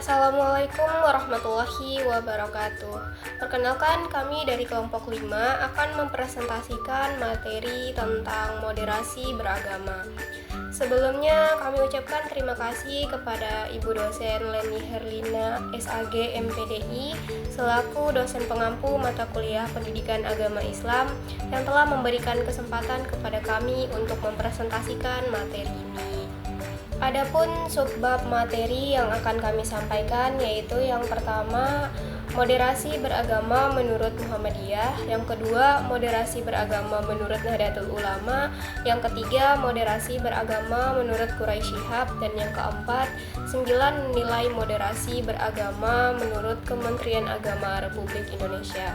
Assalamualaikum warahmatullahi wabarakatuh. Perkenalkan, kami dari kelompok 5 akan mempresentasikan materi tentang moderasi beragama. Sebelumnya kami ucapkan terima kasih kepada Ibu dosen Leni Herlina SAG MPDI selaku dosen pengampu mata kuliah Pendidikan Agama Islam yang telah memberikan kesempatan kepada kami untuk mempresentasikan materi ini. Adapun subbab materi yang akan kami sampaikan yaitu yang pertama, moderasi beragama menurut Muhammadiyah, yang kedua, moderasi beragama menurut Nahdlatul Ulama, yang ketiga, moderasi beragama menurut Quraisy Shihab, dan yang keempat, 9 nilai moderasi beragama menurut Kementerian Agama Republik Indonesia.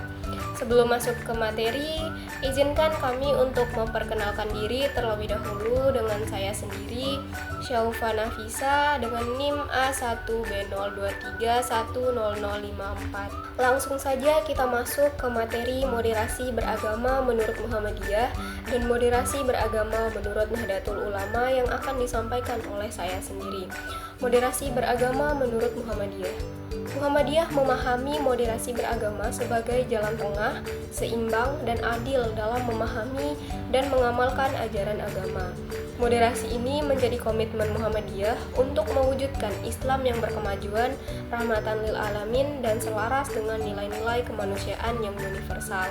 Sebelum masuk ke materi, izinkan kami untuk memperkenalkan diri terlebih dahulu dengan saya sendiri, Syaufa Nafisa, dengan NIM A1B02310054. Langsung saja kita masuk ke materi moderasi beragama menurut Muhammadiyah dan moderasi beragama menurut Nahdlatul Ulama yang akan disampaikan oleh saya sendiri. Moderasi beragama menurut Muhammadiyah. Muhammadiyah memahami moderasi beragama sebagai jalan tengah, seimbang, dan adil dalam memahami dan mengamalkan ajaran agama. Moderasi ini menjadi komitmen Muhammadiyah untuk mewujudkan Islam yang berkemajuan, rahmatan lil alamin, dan selaras dengan nilai-nilai kemanusiaan yang universal.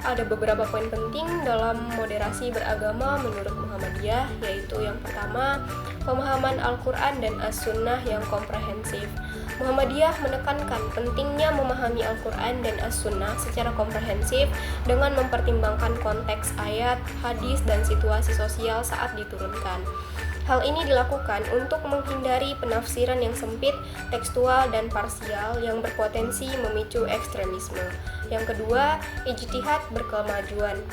Ada beberapa poin penting dalam moderasi beragama menurut Muhammadiyah, yaitu yang pertama, pemahaman Al-Quran dan As-Sunnah yang komprehensif. Muhammadiyah menekankan pentingnya memahami Al-Quran dan As-Sunnah secara komprehensif dengan mempertimbangkan konteks ayat, hadis, dan situasi sosial saat diturunkan. Hal ini dilakukan untuk menghindari penafsiran yang sempit, tekstual, dan parsial yang berpotensi memicu ekstremisme. Yang kedua, ijtihad berkemajuan.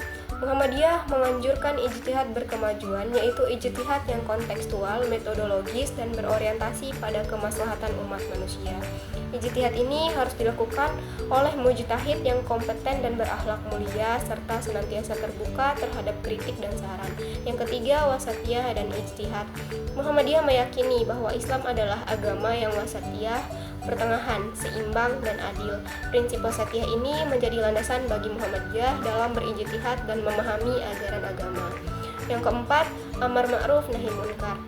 Muhammadiyah menganjurkan ijtihad berkemajuan, yaitu ijtihad yang kontekstual, metodologis, dan berorientasi pada kemaslahatan umat manusia. Ijtihad ini harus dilakukan oleh mujtahid yang kompeten dan berakhlak mulia, serta senantiasa terbuka terhadap kritik dan saran. Yang ketiga, wasatiyah dan ijtihad. Muhammadiyah meyakini bahwa Islam adalah agama yang wasatiyah, pertengahan, seimbang, dan adil. Prinsip wasatiyah ini menjadi landasan bagi Muhammadiyah dalam berijtihad dan memahami ajaran agama. Yang keempat, amar ma'ruf nahi munkar.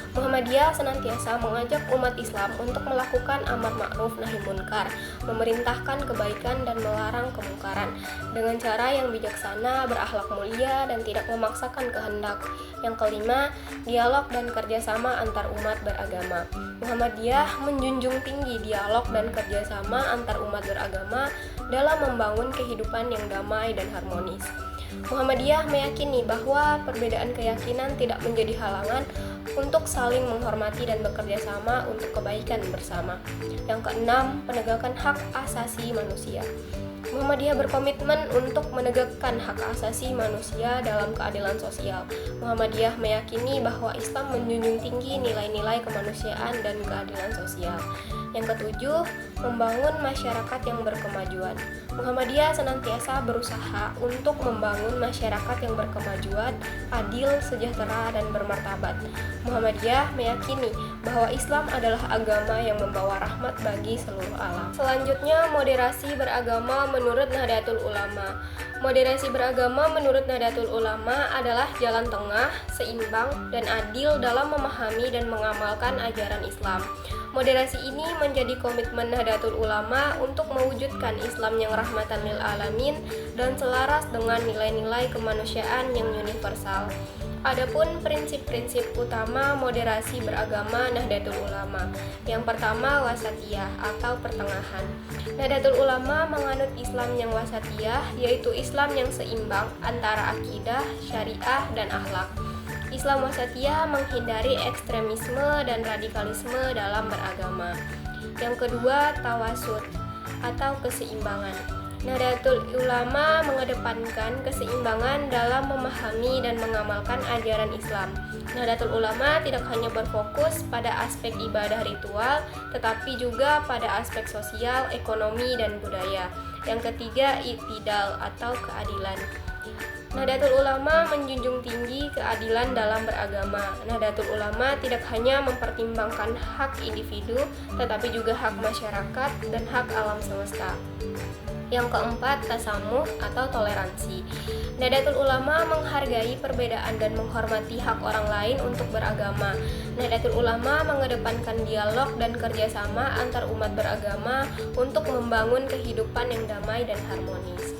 Muhammadiyah senantiasa mengajak umat Islam untuk melakukan amar ma'ruf nahi munkar, memerintahkan kebaikan dan melarang kemungkaran dengan cara yang bijaksana, berakhlak mulia, dan tidak memaksakan kehendak. Yang kelima, dialog dan kerjasama antar umat beragama. Muhammadiyah menjunjung tinggi dialog dan kerjasama antar umat beragama dalam membangun kehidupan yang damai dan harmonis. Muhammadiyah meyakini bahwa perbedaan keyakinan tidak menjadi halangan untuk saling menghormati dan bekerja sama untuk kebaikan bersama. Yang keenam, penegakan hak asasi manusia. Muhammadiyah berkomitmen untuk menegakkan hak asasi manusia dalam keadilan sosial. Muhammadiyah meyakini bahwa Islam menjunjung tinggi nilai-nilai kemanusiaan dan keadilan sosial. Yang ketujuh, membangun masyarakat yang berkemajuan. Muhammadiyah senantiasa berusaha untuk membangun masyarakat yang berkemajuan, adil, sejahtera, dan bermartabat. Muhammadiyah meyakini bahwa Islam adalah agama yang membawa rahmat bagi seluruh alam. Selanjutnya, moderasi beragama menurut Nahdlatul Ulama. Moderasi beragama menurut Nahdlatul Ulama adalah jalan tengah, seimbang, dan adil dalam memahami dan mengamalkan ajaran Islam. Moderasi ini menjadi komitmen Nahdlatul Ulama untuk mewujudkan Islam yang rahmatan lil alamin dan selaras dengan nilai-nilai kemanusiaan yang universal. Adapun prinsip-prinsip utama moderasi beragama Nahdlatul Ulama. Yang pertama, wasatiyah atau pertengahan. Nahdlatul Ulama menganut Islam yang wasatiyah, yaitu Islam yang seimbang antara akidah, syariah, dan akhlak. Islam wasatiyah menghindari ekstremisme dan radikalisme dalam beragama. Yang kedua, tawasud atau keseimbangan. Nahdlatul Ulama mengedepankan keseimbangan dalam memahami dan mengamalkan ajaran Islam. Nahdlatul Ulama tidak hanya berfokus pada aspek ibadah ritual, tetapi juga pada aspek sosial, ekonomi, dan budaya. Yang ketiga, i'tidal atau keadilan. Nahdlatul Ulama menjunjung tinggi keadilan keadilan dalam beragama. Nahdlatul Ulama tidak hanya mempertimbangkan hak individu, tetapi juga hak masyarakat dan hak alam semesta. Yang keempat, tasamuh atau toleransi. Nahdlatul Ulama menghargai perbedaan dan menghormati hak orang lain untuk beragama. Nahdlatul Ulama mengedepankan dialog dan kerjasama antar umat beragama untuk membangun kehidupan yang damai dan harmonis.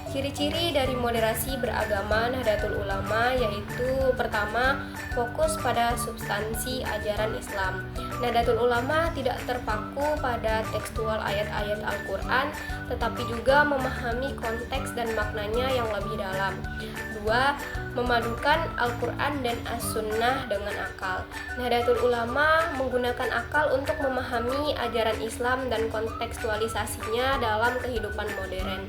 Ciri-ciri dari moderasi beragama Nahdlatul Ulama yaitu pertama, fokus pada substansi ajaran Islam. Nahdlatul Ulama tidak terpaku pada tekstual ayat-ayat Al-Quran, tetapi juga memahami konteks dan maknanya yang lebih dalam. Dua, memadukan Al-Quran dan As-Sunnah dengan akal. Nahdlatul Ulama menggunakan akal untuk memahami ajaran Islam dan kontekstualisasinya dalam kehidupan modern.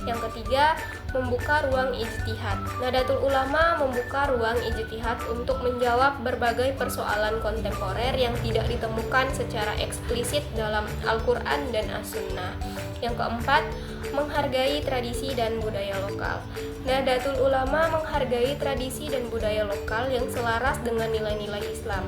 Yang ketiga, membuka ruang ijtihad. Nahdlatul Ulama membuka ruang ijtihad untuk menjawab berbagai persoalan kontemporer yang tidak ditemukan secara eksplisit dalam Al-Quran dan As-Sunnah. Yang keempat, menghargai tradisi dan budaya lokal. Nahdlatul Ulama menghargai tradisi dan budaya lokal yang selaras dengan nilai-nilai Islam.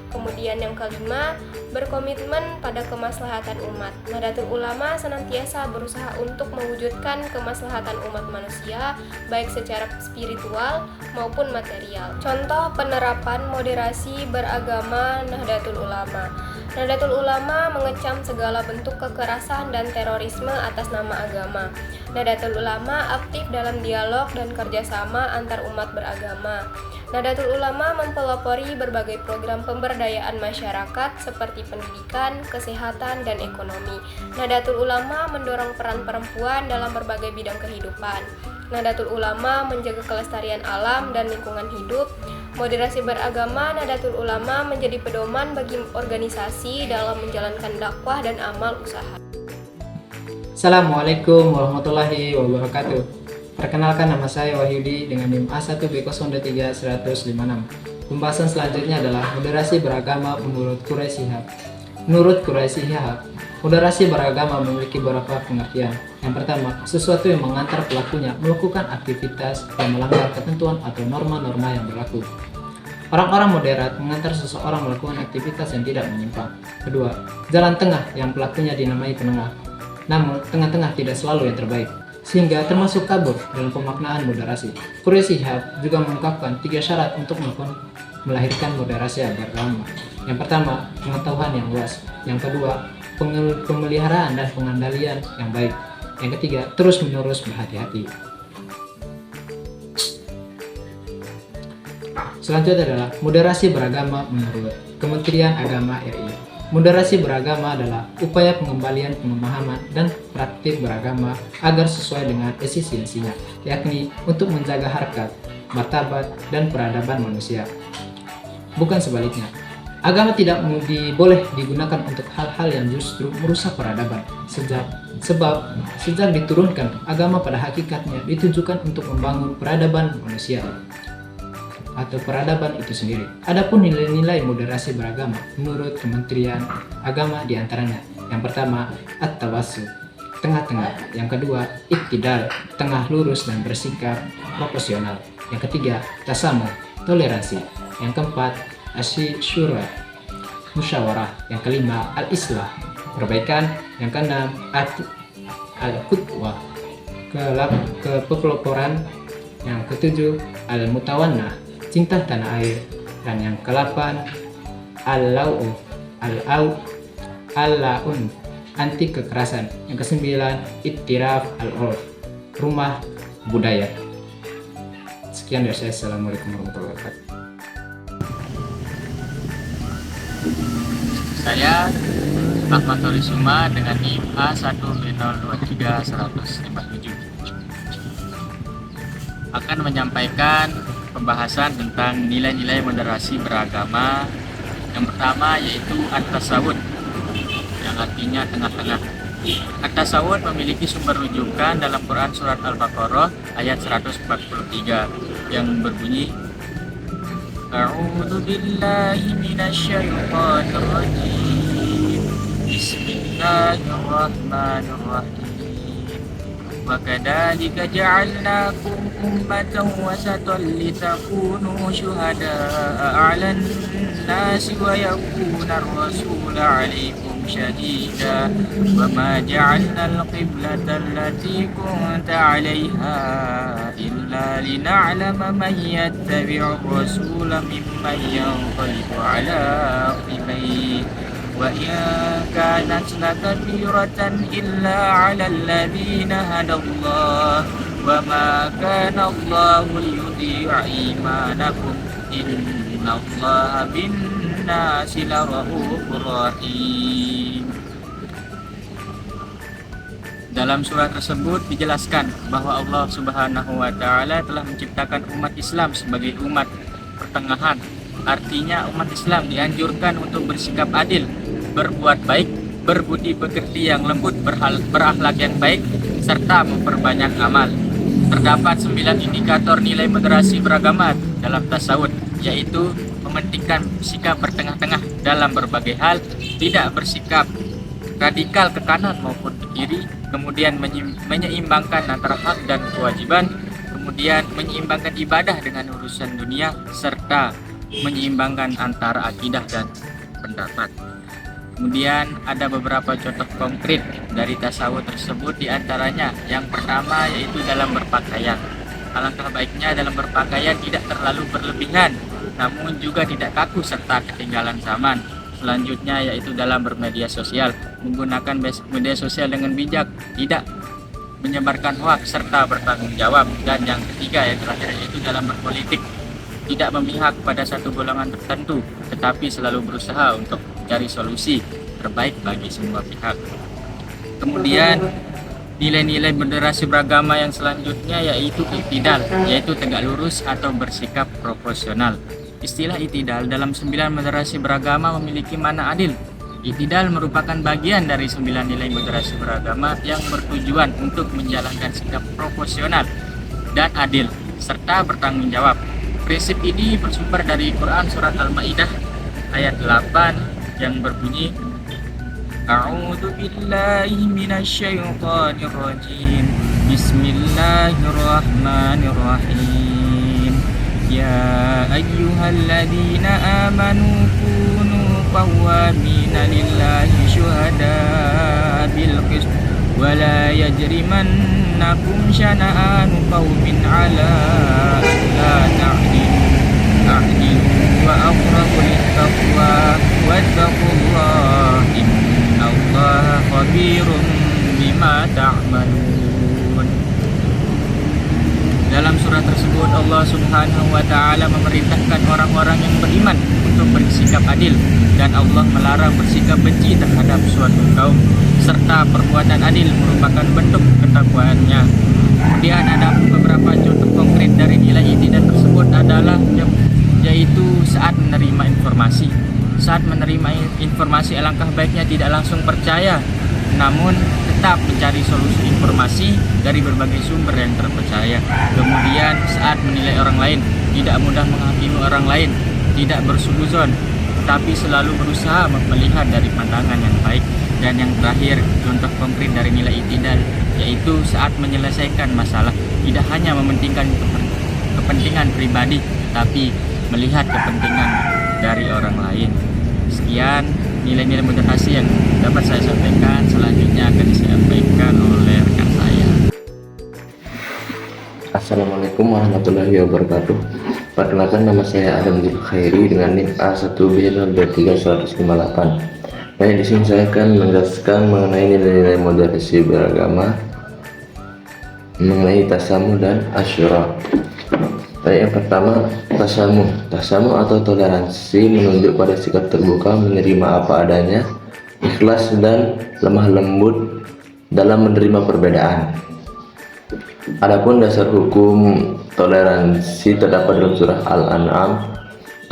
Kemudian yang kelima, berkomitmen pada kemaslahatan umat. Nahdlatul Ulama senantiasa berusaha untuk mewujudkan kemaslahatan umat manusia, baik secara spiritual maupun material. Contoh penerapan moderasi beragama Nahdlatul Ulama. Nahdlatul Ulama mengecam segala bentuk kekerasan dan terorisme atas nama agama. Nahdlatul Ulama aktif dalam dialog dan kerjasama antar umat beragama. Nahdlatul Ulama mempelopori berbagai program pemberdayaan masyarakat seperti pendidikan, kesehatan, dan ekonomi. Nahdlatul Ulama mendorong peran perempuan dalam berbagai bidang kehidupan. Nahdlatul Ulama menjaga kelestarian alam dan lingkungan hidup. Moderasi beragama Nahdlatul Ulama menjadi pedoman bagi organisasi dalam menjalankan dakwah dan amal usaha. Assalamualaikum warahmatullahi wabarakatuh. Perkenalkan, nama saya Wahyudi dengan NIM A1B03-156. Pembahasan selanjutnya adalah moderasi beragama menurut Quraish Shihab. Menurut Quraish Shihab, moderasi beragama memiliki beberapa pengertian. Yang pertama, sesuatu yang mengantar pelakunya melakukan aktivitas yang melanggar ketentuan atau norma-norma yang berlaku. Orang-orang moderat mengantar seseorang melakukan aktivitas yang tidak menyimpang. Kedua, jalan tengah yang pelakunya dinamai penengah. Namun, tengah-tengah tidak selalu yang terbaik, sehingga termasuk kabur dalam pemaknaan moderasi. Quraish Shihab juga mengungkapkan 3 syarat untuk melahirkan moderasi beragama. Yang pertama, pengetahuan yang luas. Yang kedua, pemeliharaan dan pengendalian yang baik. Yang ketiga, terus-menerus berhati-hati. Selanjutnya adalah moderasi beragama menurut Kementerian Agama RI. Moderasi beragama adalah upaya pengembalian pemahaman dan praktik beragama agar sesuai dengan eksistensinya, yakni untuk menjaga harkat, martabat, dan peradaban manusia. Bukan sebaliknya. Agama tidak boleh digunakan untuk hal-hal yang justru merusak peradaban. Sebab sejak diturunkan, agama pada hakikatnya ditujukan untuk membangun peradaban manusia atau peradaban itu sendiri. Adapun nilai-nilai moderasi beragama menurut Kementerian Agama diantaranya: yang pertama, at-tawassul, tengah-tengah. Yang kedua, iktidal, tengah lurus dan bersikap proporsional. Yang ketiga, tasamuh, toleransi. Yang keempat, asyura, musyawarah. Yang kelima, al-islah, perbaikan. Yang keenam, al-qudwah, kepeloporan. Yang ketujuh, al-mutawannah, cinta tanah air. Dan yang ke-8, al-laun, anti kekerasan. Yang ke-9, ittiraf al-urf, rumah budaya. Sekian dari saya. Assalamualaikum warahmatullahi wabarakatuh. Saya Ahmad Torisuma dengan NIM A1B023-157 akan menyampaikan pembahasan tentang nilai-nilai moderasi beragama. Yang pertama yaitu at-tasawwud, yang artinya tengah-tengah. At-tasawwud memiliki sumber rujukan dalam Quran Surat Al-Baqarah ayat 143 yang berbunyi, A'udzu billahi minasyaitonir rajim. Bismillahirrahmanirrahim. وكذلك جعلناكم أمة وسطا لتكونوا شهداء على الناس ويكون الرسول عليكم شهيدا وما جعلنا القبلة التي كنت عليها إلا لنعلم من يتبع الرسول ممن ينقلب على عقبيه وإن كانت لكبيرة إلا على الذين هدى الله وما كان الله ليضيع إيمانكم إن الله بالناس لرؤوف رحيم. Dalam surat tersebut dijelaskan bahwa Allah Subhanahu wa Ta'ala telah menciptakan umat Islam sebagai umat pertengahan. Artinya umat Islam dianjurkan untuk bersikap adil, berbuat baik, berbudi pekerti yang lembut, berakhlak yang baik, serta memperbanyak amal. Terdapat 9 indikator nilai moderasi beragama dalam tasawuf, yaitu mementingkan sikap bertengah-tengah dalam berbagai hal, tidak bersikap radikal ke kanan maupun ke kiri, kemudian menyeimbangkan antara hak dan kewajiban, kemudian menyeimbangkan ibadah dengan urusan dunia, serta menyeimbangkan antara akidah dan pendapat. Kemudian ada beberapa contoh konkret dari tasawuf tersebut, diantaranya yang pertama yaitu dalam berpakaian. Alangkah baiknya dalam berpakaian tidak terlalu berlebihan, namun juga tidak kaku serta ketinggalan zaman. Selanjutnya yaitu dalam bermedia sosial, menggunakan media sosial dengan bijak, tidak menyebarkan hoaks serta bertanggung jawab. Dan yang ketiga yang terakhir yaitu dalam berpolitik, tidak memihak pada satu golongan tertentu, tetapi selalu berusaha untuk mencari solusi terbaik bagi semua pihak. Kemudian nilai-nilai moderasi beragama yang selanjutnya yaitu i'tidal, yaitu tegak lurus atau bersikap proporsional. Istilah i'tidal dalam 9 moderasi beragama memiliki makna adil. I'tidal merupakan bagian dari 9 nilai moderasi beragama yang bertujuan untuk menjalankan sikap proporsional dan adil serta bertanggung jawab. Prinsip ini bersumber dari Quran surat Al-Maidah ayat 8 yang berbunyi, A'udzu billahi minasyaitonir rajim. Bismillahirrahmanirrahim. Ya ayyuhalladzina amanu kunu qawwamina lillahi syuhada'a bil qist wa la yajrimannakum syana'anu qaumin 'ala alla ta'dilu wa aqrabu lit-taqwa wattaqullaha innallaha khabirum bima ta'malun. Dalam surat tersebut Allah Subhanahu wa Ta'ala memerintahkan orang-orang yang beriman untuk bersikap adil, dan Allah melarang bersikap benci terhadap suatu kaum, serta perbuatan adil merupakan bentuk ketakwaannya. Kemudian ada beberapa contoh konkret dari nilai i'tidal tersebut adalah yaitu saat menerima informasi. Saat menerima informasi alangkah baiknya tidak langsung percaya, namun tetap mencari solusi informasi dari berbagai sumber yang terpercaya. Kemudian saat menilai orang lain, tidak mudah menghakimi orang lain, tidak bersuudzon, tapi selalu berusaha melihat dari pandangan yang baik. Dan yang terakhir, contoh konkret dari nilai i'tidal yaitu saat menyelesaikan masalah, tidak hanya mementingkan kepentingan pribadi, tapi melihat kepentingan dari orang lain. Sekian nilai-nilai moderasi yang dapat saya sampaikan. Selanjutnya akan disampaikan oleh rekan saya. Assalamualaikum warahmatullahi wabarakatuh. Perkenalkan, nama saya Adam Zul Khairi dengan NIM A1B03-158. Di sini saya akan menjelaskan mengenai nilai-nilai moderasi beragama, mengenai tasamu dan asyura. Yang pertama, tasamu atau toleransi menunjuk pada sikap terbuka, menerima apa adanya, ikhlas dan lemah lembut dalam menerima perbedaan. Adapun dasar hukum toleransi terdapat dalam surah Al-An'am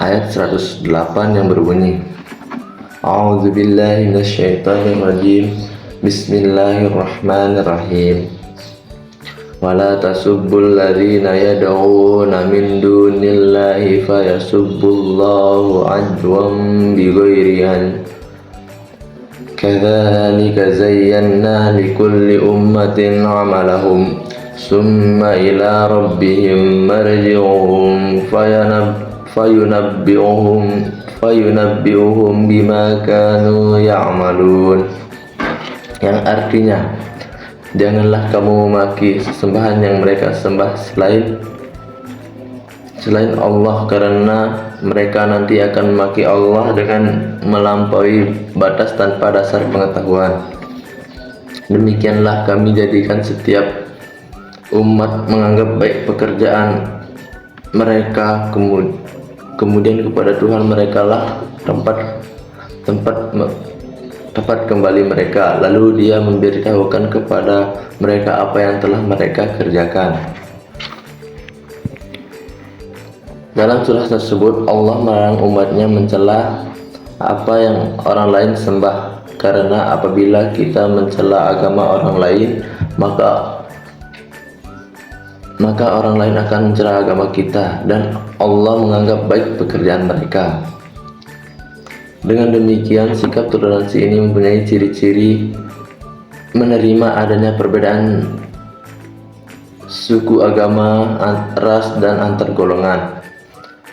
ayat 108 yang berbunyi, A'udzu billahi minasyaitonir rajim. Bismillahirrahmanirrahim. Wala tasubbul ladzina yad'una min dunillahi fayasubbullaha adwan bighairi ilm. Kadzalika zayyana likulli ummatin 'amalahum summa ila rabbihim marji'uhum fayunabbi'uhum bima kanu ya'malun. Yang artinya, janganlah kamu memaki sesembahan yang mereka sembah selain Allah, karena mereka nanti akan memaki Allah dengan melampaui batas tanpa dasar pengetahuan. Demikianlah kami jadikan setiap umat menganggap baik pekerjaan mereka, kemudian kepada Tuhan mereka lah tempat kembali mereka, lalu Dia memberitahukan kepada mereka apa yang telah mereka kerjakan. Dalam surah tersebut Allah melarang umatnya mencela apa yang orang lain sembah, karena apabila kita mencela agama orang lain, maka orang lain akan mencela agama kita, dan Allah menganggap baik pekerjaan mereka. Dengan demikian, sikap toleransi ini mempunyai ciri-ciri menerima adanya perbedaan suku, agama, ras, dan antar golongan,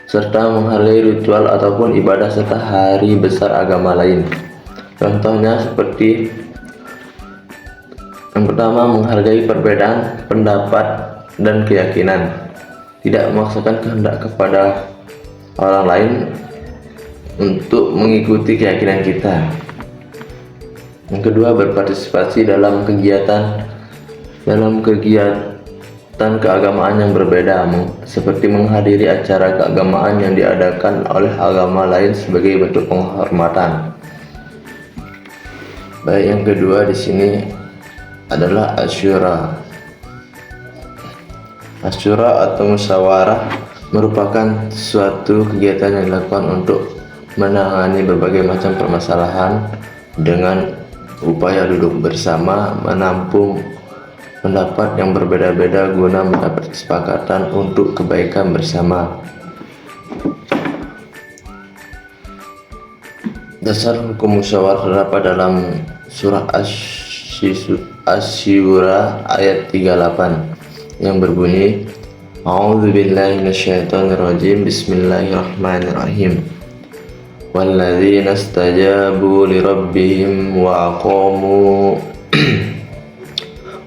serta menghargai ritual ataupun ibadah serta hari besar agama lain. Contohnya seperti yang pertama, menghargai perbedaan pendapat dan keyakinan, tidak memaksakan kehendak kepada orang lain untuk mengikuti keyakinan kita. Yang kedua, berpartisipasi dalam kegiatan keagamaan yang berbeda, seperti menghadiri acara keagamaan yang diadakan oleh agama lain sebagai bentuk penghormatan. Baik, yang kedua di sini adalah Asyura. Asyura atau musyawarah merupakan suatu kegiatan yang dilakukan untuk menangani berbagai macam permasalahan dengan upaya duduk bersama, menampung pendapat yang berbeda-beda guna mendapat kesepakatan untuk kebaikan bersama. Dasar hukum musyawarah terdapat dalam surah Asy-Syura ayat 38 yang berbunyi, A'udzubillahi minasyaitonirrajim, Bismillahirrahmanirrahim. Walladzina istajabu lirabbihim wa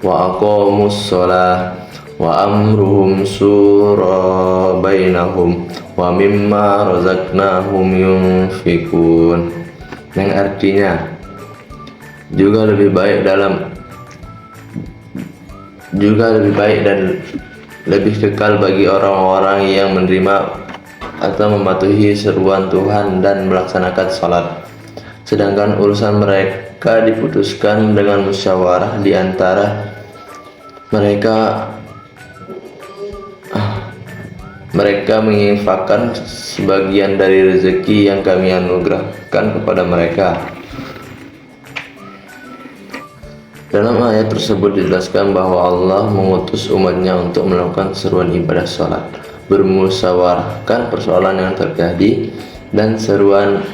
aqamus shalah wa amruhum syura bainahum wa mimma razaqnahum yunfikun. Yang artinya, juga lebih baik dan lebih kekal bagi orang-orang yang menerima atau mematuhi seruan Tuhan dan melaksanakan salat, sedangkan urusan mereka diputuskan dengan musyawarah di antara mereka. Mereka menginfakkan sebagian dari rezeki yang kami anugerahkan kepada mereka. Dalam ayat tersebut dijelaskan bahwa Allah mengutus umatnya untuk melakukan seruan ibadah salat, bermusyawarahkan persoalan yang terjadi, dan seruan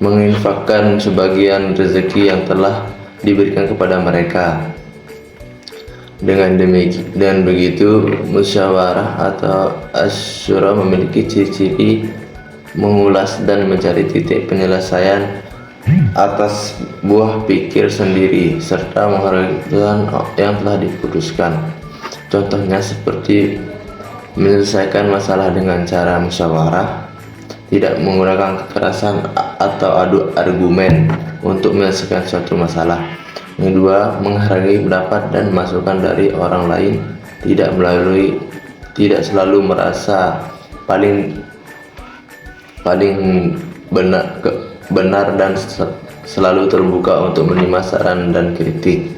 menginfakkan sebagian rezeki yang telah diberikan kepada mereka. Dengan begitu, musyawarah atau asyura memiliki ciri-ciri mengulas dan mencari titik penyelesaian atas buah pikir sendiri, serta menghargai yang telah diputuskan. Contohnya seperti menyelesaikan masalah dengan cara musyawarah, tidak menggunakan kekerasan atau adu argumen untuk menyelesaikan suatu masalah. Yang kedua, menghargai pendapat dan masukan dari orang lain, tidak selalu merasa paling benar dan selalu terbuka untuk menerima saran dan kritik.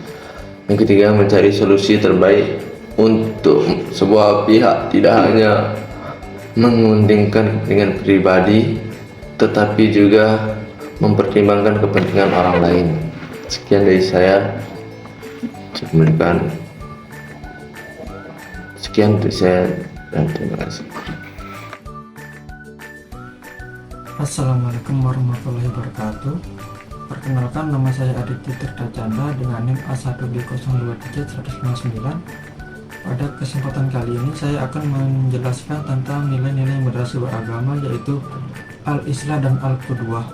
Yang ketiga, mencari solusi terbaik untuk sebuah pihak, tidak hanya menguntungkan kepentingan pribadi, tetapi juga mempertimbangkan kepentingan orang lain. Sekian dari saya. Dan terima kasih. Assalamualaikum warahmatullahi wabarakatuh. Perkenalkan, nama saya Aditya Tirta Chandra dengan NIM A1B023-159. Pada kesempatan kali ini saya akan menjelaskan tentang nilai-nilai moderasi beragama, yaitu Al-Islah dan Al-Qudwah.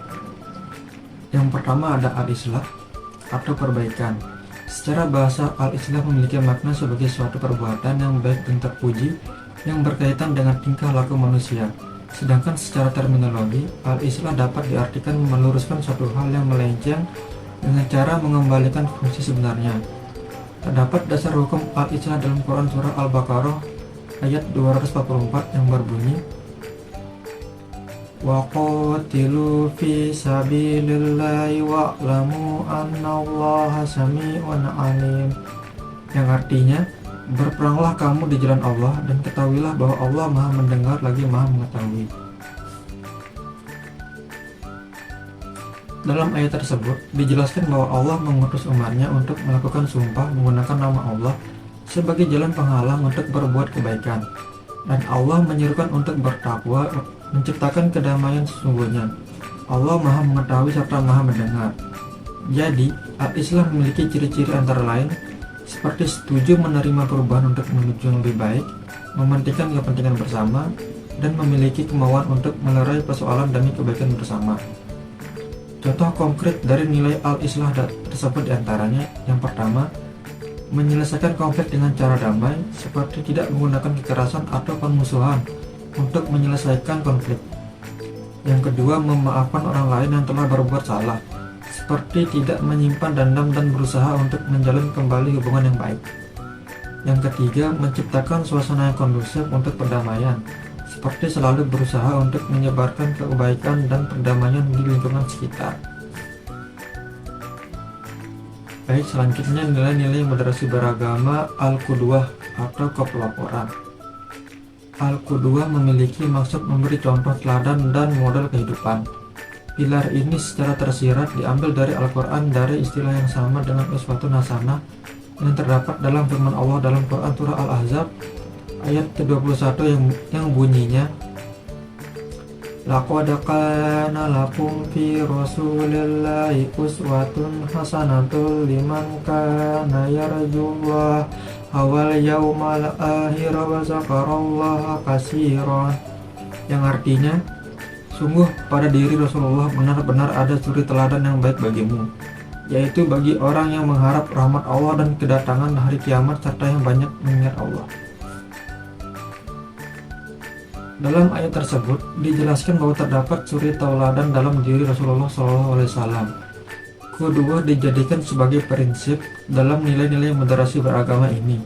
Yang pertama ada Al-Islah atau perbaikan. Secara bahasa, Al-Islah memiliki makna sebagai suatu perbuatan yang baik dan terpuji yang berkaitan dengan tingkah laku manusia. Sedangkan secara terminologi, al-islah dapat diartikan meluruskan suatu hal yang melenceng dengan cara mengembalikan fungsi sebenarnya. Terdapat dasar hukum al-islah dalam Quran Surah Al-Baqarah ayat 244 yang berbunyi, wa qatilu fi sabilillahi wa'lamu annallaha sami'un alim, yang artinya, berperanglah kamu di jalan Allah dan ketahuilah bahwa Allah Maha mendengar lagi Maha mengetahui. Dalam ayat tersebut dijelaskan bahwa Allah mengutus umatnya untuk melakukan sumpah menggunakan nama Allah sebagai jalan penghalang untuk berbuat kebaikan, dan Allah menyerukan untuk bertakwa, menciptakan kedamaian sesungguhnya. Allah Maha mengetahui serta Maha mendengar. Jadi, al-Islam memiliki ciri-ciri antara lain seperti setuju menerima perubahan untuk menuju yang lebih baik, mementingkan kepentingan bersama, dan memiliki kemauan untuk melerai persoalan demi kebaikan bersama. Contoh konkret dari nilai al-islah tersebut diantaranya, yang pertama, menyelesaikan konflik dengan cara damai, seperti tidak menggunakan kekerasan atau permusuhan untuk menyelesaikan konflik. Yang kedua, memaafkan orang lain yang telah berbuat salah, seperti tidak menyimpan dendam dan berusaha untuk menjalin kembali hubungan yang baik. Yang ketiga, menciptakan suasana yang kondusif untuk perdamaian, seperti selalu berusaha untuk menyebarkan kebaikan dan perdamaian di lingkungan sekitar. Baik, selanjutnya nilai-nilai moderasi beragama Al-Qudwah atau kepelaporan. Al-Qudwah memiliki maksud memberi contoh teladan dan model kehidupan. Pilar ini secara tersirat diambil dari Al-Quran dari istilah yang sama dengan uswatun hasanah yang terdapat dalam firman Allah dalam Quran Surah Al-Ahzab ayat ke-21 yang bunyinya, laqad kana lakum fi rasulillahi uswatun hasanatun liman kana yarjullaha wal yawmal akhir wa dzakarallaha katsiran, yang artinya, sungguh pada diri Rasulullah benar-benar ada suri teladan yang baik bagimu, yaitu bagi orang yang mengharap rahmat Allah dan kedatangan hari kiamat serta yang banyak mengingat Allah. Dalam ayat tersebut dijelaskan bahwa terdapat suri tauladan dalam diri Rasulullah SAW. Kedua, dijadikan sebagai prinsip dalam nilai-nilai moderasi beragama ini.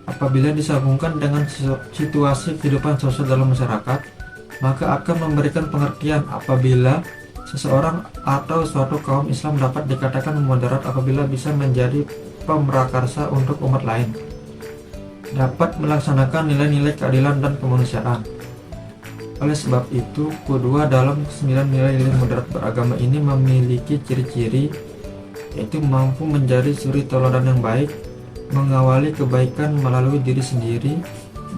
Apabila disambungkan dengan situasi kehidupan sosial dalam masyarakat, maka akan memberikan pengertian apabila seseorang atau suatu kaum Islam dapat dikatakan moderat apabila bisa menjadi pemrakarsa untuk umat lain, dapat melaksanakan nilai-nilai keadilan dan kemanusiaan. Oleh sebab itu, kedua dalam 9 nilai-nilai moderat beragama ini memiliki ciri-ciri, yaitu mampu menjadi suri tauladan yang baik, mengawali kebaikan melalui diri sendiri,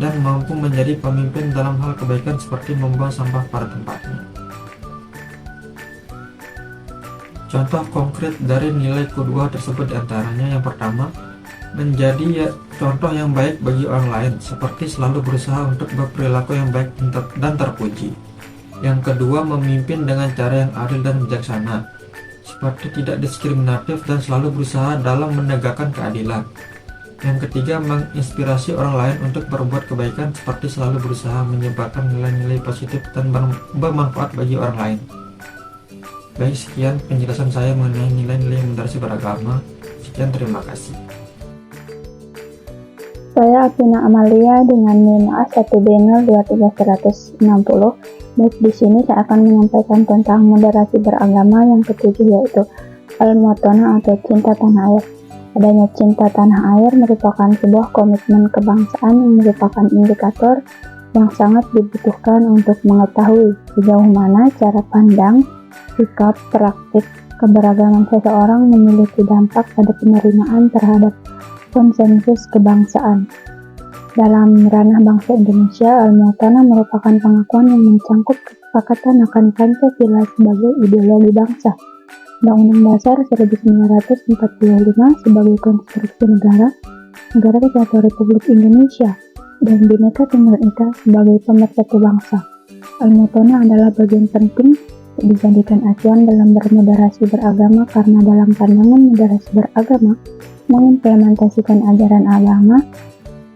dan mampu menjadi pemimpin dalam hal kebaikan seperti membuang sampah pada tempatnya. Contoh konkret dari nilai kedua tersebut diantaranya, yang pertama, menjadi contoh yang baik bagi orang lain, seperti selalu berusaha untuk berperilaku yang baik dan terpuji. Yang kedua, memimpin dengan cara yang adil dan bijaksana, seperti tidak diskriminatif dan selalu berusaha dalam menegakkan keadilan. Yang ketiga, menginspirasi orang lain untuk berbuat kebaikan, seperti selalu berusaha menyebarkan nilai-nilai positif dan bermanfaat bagi orang lain. Baik, sekian penjelasan saya mengenai nilai-nilai moderasi beragama. Sekian, terima kasih. Saya Afina Amalia dengan NIM A1B023-160. Baik, di sini saya akan menyampaikan tentang moderasi beragama yang ketujuh, yaitu Al-Muwatanah atau cinta tanah air. Adanya cinta tanah air merupakan sebuah komitmen kebangsaan yang merupakan indikator yang sangat dibutuhkan untuk mengetahui sejauh mana cara pandang, sikap, praktik, keberagaman seseorang memiliki dampak pada penerimaan terhadap konsensus kebangsaan. Dalam ranah bangsa Indonesia, Al-Muwatanah merupakan pengakuan yang mencangkup kesepakatan akan Pancasila sebagai ideologi bangsa, Undang-Undang Dasar 1945 sebagai konstruksi Negara Kesatuan Republik Indonesia, dan Bhinneka Tunggal Ika sebagai pemersatu bangsa. Al-Mutanah adalah bagian penting dijadikan acuan dalam bermoderasi beragama, karena dalam pandangan moderasi beragama mengimplementasikan ajaran agama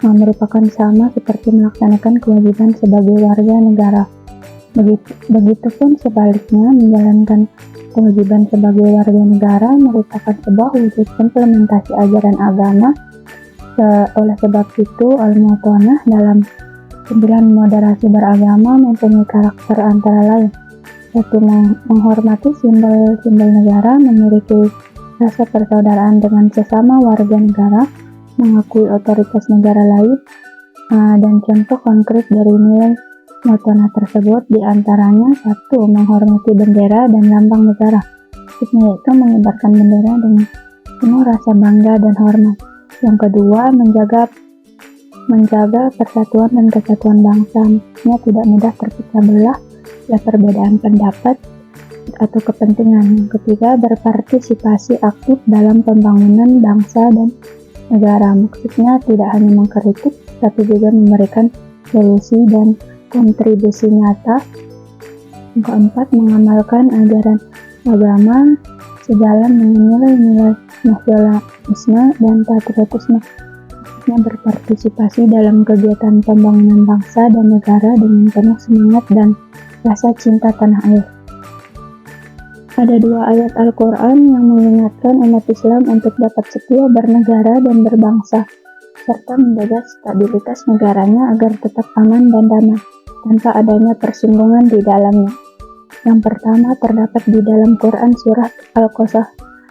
merupakan sama seperti melaksanakan kewajiban sebagai warga negara. Begitupun sebaliknya, menjalankan kewajiban sebagai warga negara merupakan sebuah wujud implementasi ajaran agama. Oleh sebab itu, Al-Mutanah dalam 9 moderasi beragama mempunyai karakter antara lain: 1. Menghormati simbol-simbol negara, memiliki rasa persaudaraan dengan sesama warga negara, mengakui otoritas negara lain, dan contoh konkret dari nilai Mutanah tersebut diantaranya: 1. Menghormati bendera dan lambang negara, yaitu mengibarkan bendera dengan penuh rasa bangga dan hormat. Yang kedua, menjaga persatuan dan kesatuan bangsa, maksudnya tidak mudah terpecah belah oleh perbedaan pendapat atau kepentingan. Yang ketiga, berpartisipasi aktif dalam pembangunan bangsa dan negara, maksudnya tidak hanya mengkritik tapi juga memberikan solusi dan kontribusi nyata. Yang keempat, mengamalkan ajaran agama sejalan dengan nilai-nilai nasionalisme dan patriotisme, maksudnya berpartisipasi dalam kegiatan pembangunan bangsa dan negara dengan penuh semangat dan rasa cinta tanah air. Ada 2 ayat Al-Quran yang mengingatkan umat Islam untuk dapat setia bernegara dan berbangsa, serta menjaga stabilitas negaranya agar tetap aman dan damai, tanpa adanya persinggungan di dalamnya. Yang pertama terdapat di dalam Quran Surah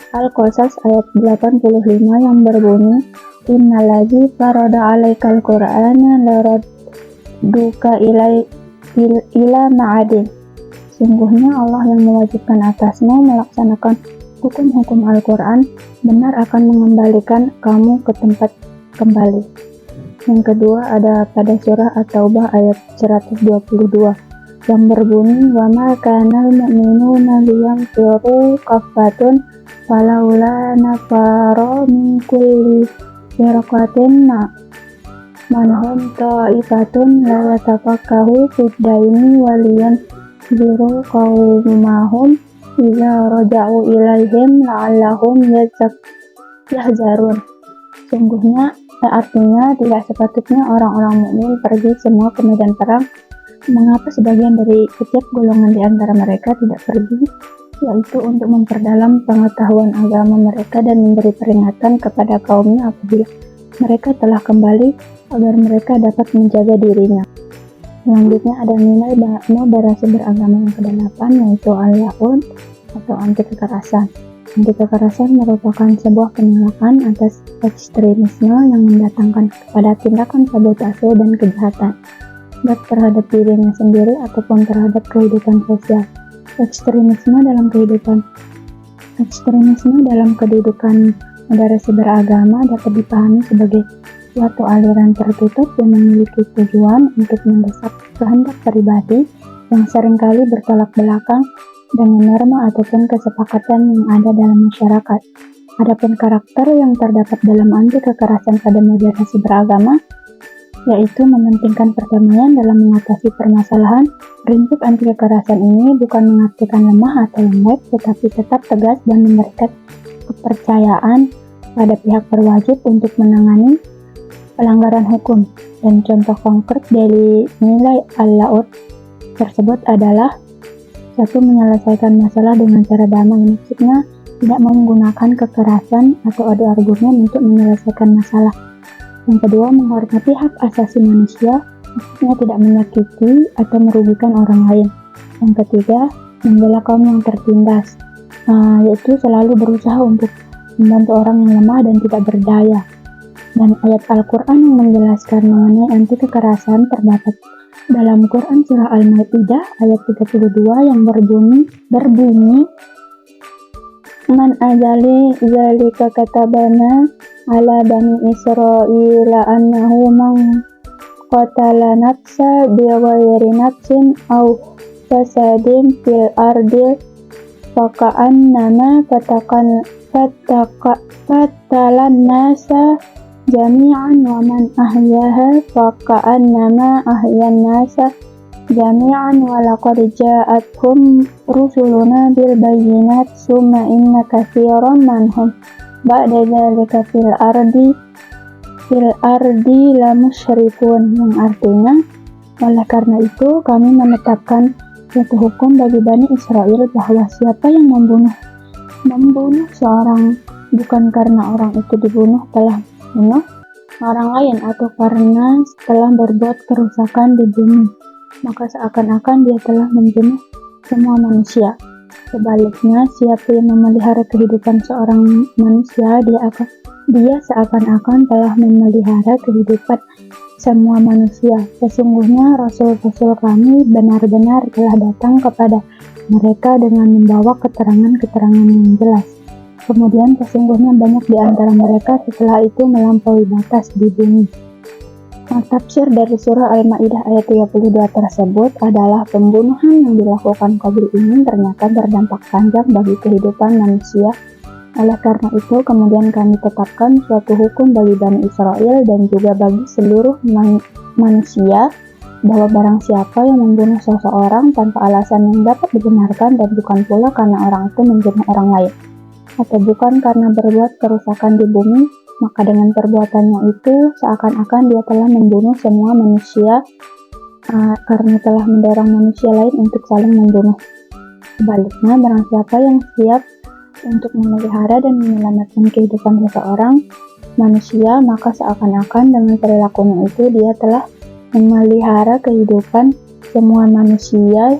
Al-Qasas ayat 85 yang berbunyi, Innaladzi farada alaikal Qur'ana laradduka ila ma'adin. Sungguhnya Allah yang mewajibkan atasmu melaksanakan hukum-hukum Al-Quran benar akan mengembalikan kamu ke tempat kembali. Yang kedua ada pada surah At-Taubah ayat 122 yang berbunyi, wa ma kana al-mu'minuna liyanfiru kaffatun walaula nafara min kulli firqatin manhum ta'ifatun la yatafaqahu fid-daini waliyan biru qaumahum idza raja'u ilaihim la'allahum yahzarun. Sungguhnya artinya tidak sepatutnya orang-orang mukmin pergi semua ke medan perang. Mengapa sebagian dari setiap golongan di antara mereka tidak pergi, yaitu untuk memperdalam pengetahuan agama mereka dan memberi peringatan kepada kaumnya apabila mereka telah kembali agar mereka dapat menjaga dirinya. Selanjutnya ada nilai moderasi beragama yang ke-8, yaitu al-ya'ud atau anti kekerasan. Anti kekerasan merupakan sebuah penolakan atas ekstremisme yang mendatangkan kepada tindakan sabotase dan kejahatan, baik terhadap dirinya sendiri ataupun terhadap kehidupan sosial. Ekstremisme dalam kedudukan moderasi beragama dapat dipahami sebagai suatu aliran tertutup yang memiliki tujuan untuk mendesak kehendak pribadi yang seringkali bertolak belakang dengan norma ataupun kesepakatan yang ada dalam masyarakat. Adapun karakter yang terdapat dalam anti kekerasan pada moderasi beragama, yaitu mementingkan perdamaian dalam mengatasi permasalahan. Prinsip anti kekerasan ini bukan mengartikan lemah atau lembek, tetapi tetap tegas dan memberikan kepercayaan pada pihak berwajib untuk menangani pelanggaran hukum. Dan contoh konkret dari nilai al-laud tersebut adalah: 1. Menyelesaikan masalah dengan cara damai, maksudnya tidak menggunakan kekerasan atau adu argumen untuk menyelesaikan masalah. Yang kedua, menghormati hak asasi manusia, maksudnya tidak menyakiti atau merugikan orang lain. Yang ketiga, membela kaum yang tertindas, yaitu selalu berusaha untuk membantu orang yang lemah dan tidak berdaya. Dan ayat Al-Quran yang menjelaskan mengenai anti kekerasan terdapat dalam Quran Surah Al-Maidah ayat 32 yang berbunyi Man ajali zalika katabana ala bani Israila annahu man qatala nafsa bighayri nafsin aw fasadin fil ardi faka'annama fatalan nasa jami'an wa man ahyaha faka'annama ahyan nasa jami'an wa laqad ja'athum rusuluna bil bayyinat summa inna katsiran minhum ba'da dzalika fil ardi la musyrifun, yang artinya oleh karena itu kami menetapkan suatu hukum bagi Bani Israel bahwa siapa yang membunuh seorang bukan karena orang itu dibunuh telah membunuh orang lain atau karena telah berbuat kerusakan di bumi, maka seakan-akan dia telah membunuh semua manusia. Sebaliknya, siapa yang memelihara kehidupan seorang manusia, dia seakan-akan telah memelihara kehidupan semua manusia. Sesungguhnya Rasul-Rasul kami benar-benar telah datang kepada mereka dengan membawa keterangan-keterangan yang jelas. Kemudian sesungguhnya banyak di antara mereka setelah itu melampaui batas di bumi. Tafsir dari surah Al-Maidah ayat 32 tersebut adalah pembunuhan yang dilakukan Qabil ini ternyata berdampak panjang bagi kehidupan manusia. Oleh karena itu, kemudian kami tetapkan suatu hukum bagi Bani Israel dan juga bagi seluruh manusia bahwa barang siapa yang membunuh seseorang tanpa alasan yang dapat dibenarkan dan bukan pula karena orang itu membunuh orang lain atau bukan karena berbuat kerusakan di bumi, maka dengan perbuatannya itu seakan-akan dia telah membunuh semua manusia karena telah mendorong manusia lain untuk saling membunuh. Sebaliknya, barang siapa yang siap untuk memelihara dan menyelamatkan kehidupan seseorang manusia, maka seakan-akan dengan perilakunya itu dia telah memelihara kehidupan semua manusia.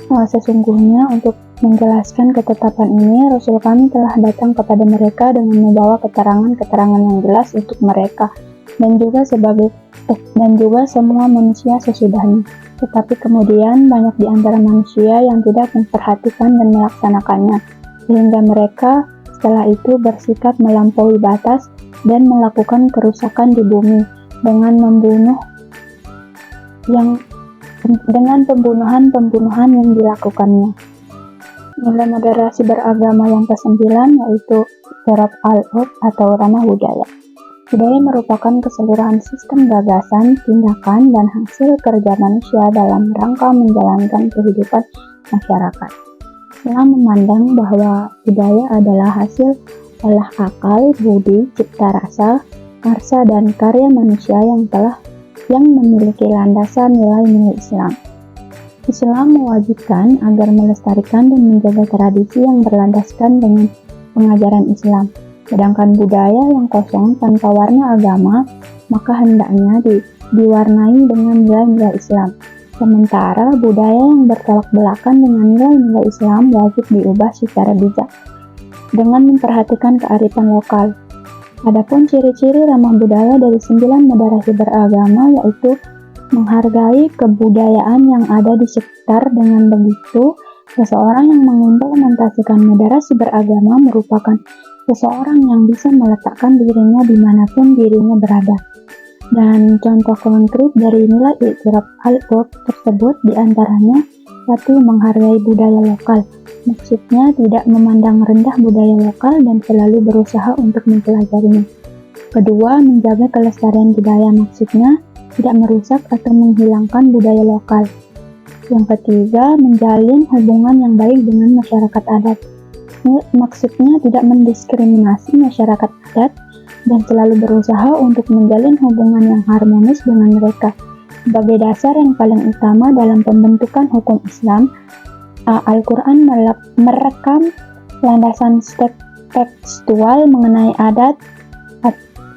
Sesungguhnya untuk menjelaskan ketetapan ini, Rasul kami telah datang kepada mereka dengan membawa keterangan-keterangan yang jelas untuk mereka dan juga semua manusia sesudahnya. Tetapi kemudian banyak di antara manusia yang tidak memperhatikan dan melaksanakannya, sehingga mereka setelah itu bersikap melampaui batas dan melakukan kerusakan di bumi dengan pembunuhan yang dilakukannya. Nilai moderasi beragama yang ke-9 yaitu Sirab al-Urf atau ranah budaya. Budaya merupakan keseluruhan sistem gagasan, tindakan, dan hasil kerja manusia dalam rangka menjalankan kehidupan masyarakat. Islam memandang bahwa budaya adalah hasil olah akal, budi, cipta rasa, karsa, dan karya manusia yang memiliki landasan nilai-nilai Islam. Islam mewajibkan agar melestarikan dan menjaga tradisi yang berlandaskan dengan pengajaran Islam. Sedangkan budaya yang kosong tanpa warna agama, maka hendaknya diwarnai dengan nilai-nilai Islam. Sementara budaya yang bertolak belakang dengan nilai-nilai Islam wajib diubah secara bijak dengan memperhatikan kearifan lokal. Adapun ciri-ciri ramah budaya dari 9 moderasi beragama yaitu menghargai kebudayaan yang ada di sekitar. Dengan begitu, seseorang yang mengimplementasikan moderasi beragama merupakan seseorang yang bisa meletakkan dirinya dimanapun dirinya berada. Dan contoh konkret dari nilai I'tiraf al-Urf tersebut diantaranya 1. Menghargai budaya lokal. Maksudnya tidak memandang rendah budaya lokal dan selalu berusaha untuk mempelajarinya. 2. Menjaga kelestarian budaya. Maksudnya tidak merusak atau menghilangkan budaya lokal. Yang 3. Menjalin hubungan yang baik dengan masyarakat adat. Maksudnya tidak mendiskriminasi masyarakat adat dan selalu berusaha untuk menjalin hubungan yang harmonis dengan mereka. Sebagai dasar yang paling utama dalam pembentukan hukum Islam, Al-Quran merekam landasan tekstual mengenai adat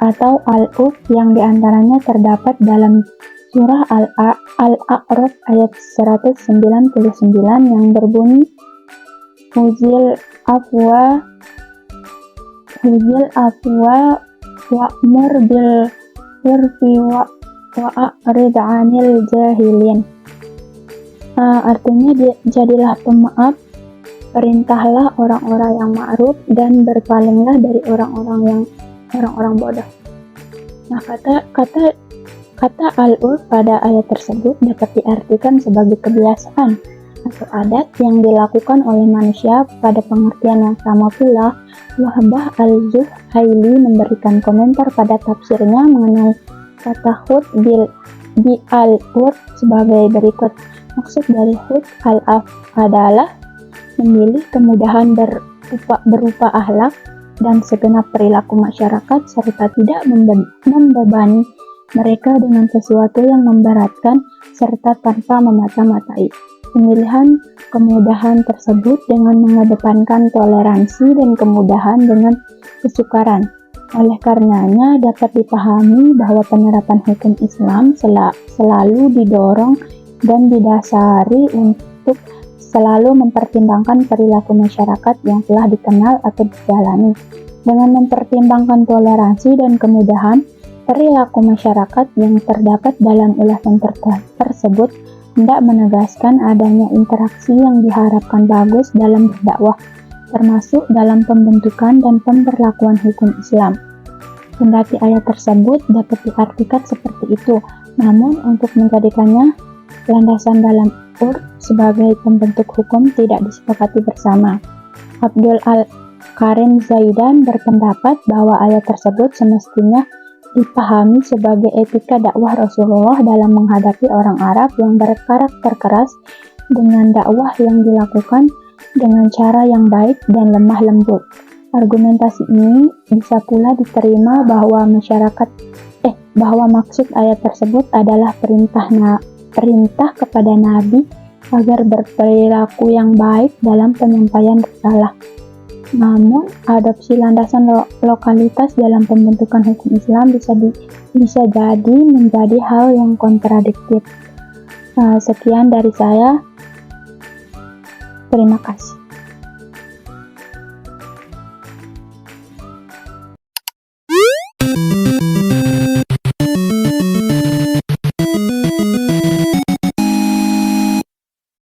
atau al-urf yang diantaranya terdapat dalam surah Al-A'raf ayat 199 yang berbunyi Huzil afwa wa'mur bil urfi wa'arid 'anil jahilin. Artinya jadilah pemaaf, perintahlah orang-orang yang ma'ruf dan berpalinglah dari orang-orang bodoh. Nah, kata al-urf pada ayat tersebut dapat diartikan sebagai kebiasaan atau adat yang dilakukan oleh manusia. Pada pengertian yang sama pula, Wahbah al-Zuhaili memberikan komentar pada tafsirnya mengenai kata hud bi al-urf sebagai berikut. Maksud dari hud al-af adalah memilih kemudahan berupa akhlak dan segenap perilaku masyarakat serta tidak membebani mereka dengan sesuatu yang memberatkan serta tanpa memata-matai. Pemilihan kemudahan tersebut dengan mengedepankan toleransi dan kemudahan dengan kesukaran. Oleh karenanya dapat dipahami bahwa penerapan hukum Islam selalu didorong dan didasari untuk selalu mempertimbangkan perilaku masyarakat yang telah dikenal atau dijalani. Dengan mempertimbangkan toleransi dan kemudahan perilaku masyarakat yang terdapat dalam ulasan tersebut hendak menegaskan adanya interaksi yang diharapkan bagus dalam berdakwah, termasuk dalam pembentukan dan pemberlakuan hukum Islam. Kendati ayat tersebut dapat diartikan seperti itu, namun untuk menjadikannya landasan dalam urf sebagai pembentuk hukum tidak disepakati bersama. Abdul Al-Karim Zaidan berpendapat bahwa ayat tersebut semestinya dipahami sebagai etika dakwah Rasulullah dalam menghadapi orang Arab yang berkarakter keras dengan dakwah yang dilakukan dengan cara yang baik dan lemah lembut. Argumentasi ini bisa pula diterima bahwa maksud ayat tersebut adalah perintah kepada Nabi agar berperilaku yang baik dalam penyampaian risalah. Namun, adopsi landasan lokalitas dalam pembentukan hukum Islam bisa jadi menjadi hal yang kontradiktif. Sekian dari saya. Terima kasih.